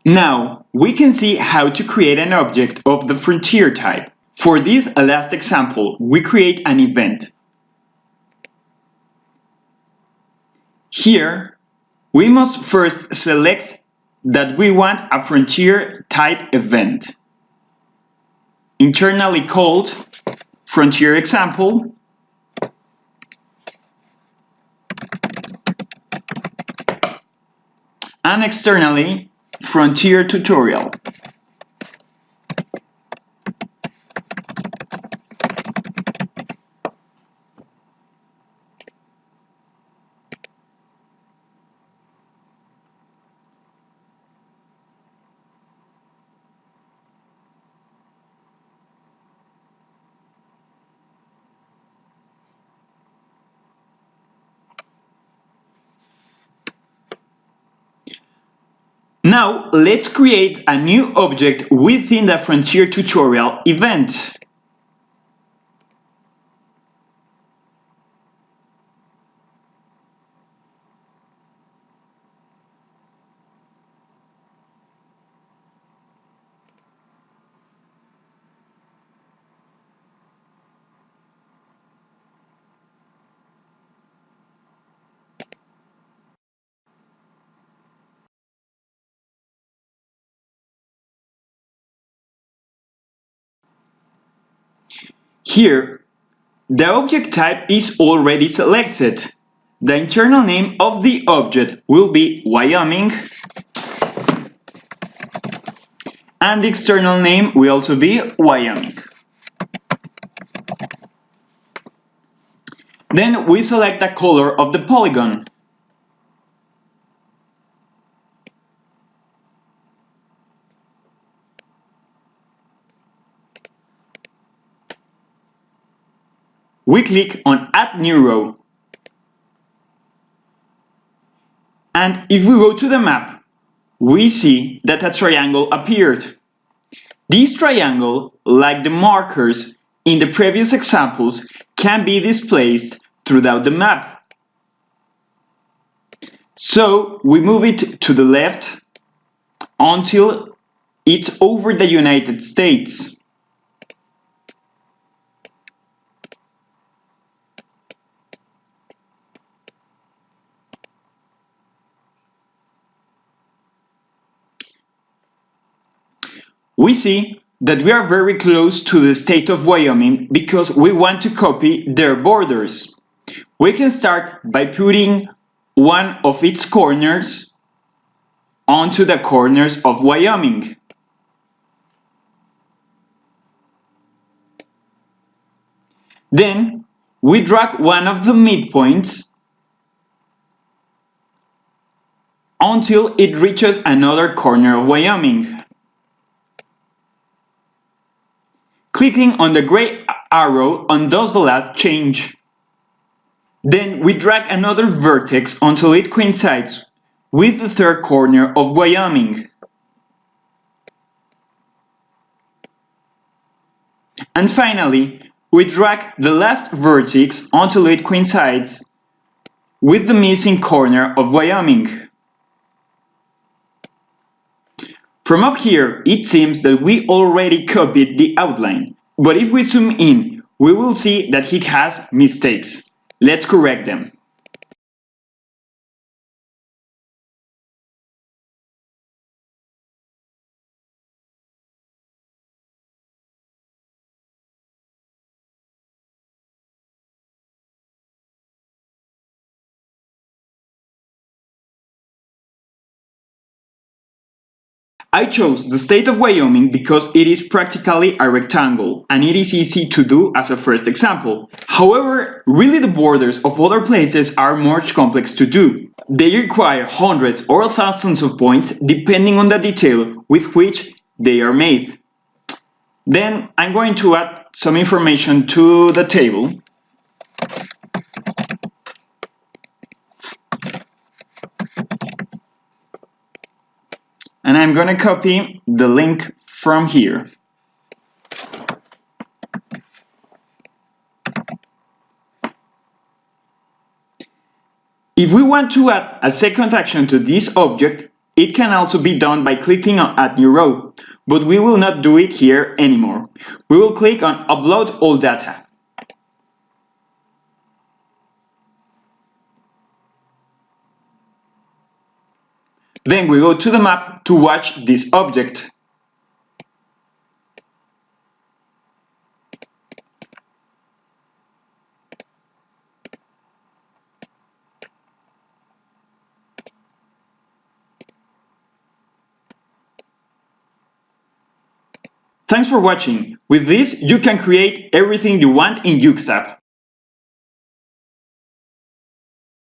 Now, we can see how to create an object of the frontier type. For this last example, we create an event. Here, we must first select that we want a frontier type event, internally called frontier example, and externally frontier tutorial. Now, let's create a new object within the frontier tutorial event. Here, the object type is already selected. The internal name of the object will be Wyoming, and the external name will also be Wyoming. Then we select the color of the polygon. We click on Add New Row. And if we go to the map, we see that a triangle appeared. This triangle, like the markers in the previous examples, can be displaced throughout the map. So we move it to the left until it's over the United States. We see that we are very close to the state of Wyoming because we want to copy their borders. We can start by putting one of its corners onto the corners of Wyoming. Then we drag one of the midpoints until it reaches another corner of Wyoming. Clicking on the gray arrow undoes the last change. Then we drag another vertex until it coincides with the third corner of Wyoming. And finally, we drag the last vertex until it coincides with the missing corner of Wyoming. From up here, it seems that we already copied the outline, but if we zoom in, we will see that it has mistakes. Let's correct them. I chose the state of Wyoming because it is practically a rectangle and it is easy to do as a first example. However, really the borders of other places are much complex to do. They require hundreds or thousands of points depending on the detail with which they are made. Then I'm going to add some information to the table. And I'm going to copy the link from here. If we want to add a second action to this object, It can also be done by clicking on Add New Row, but we will not do it here anymore. We will click on Upload All Data. Then we go to the map to watch this object. Thanks for watching. With this, you can create everything you want in Yuxtap.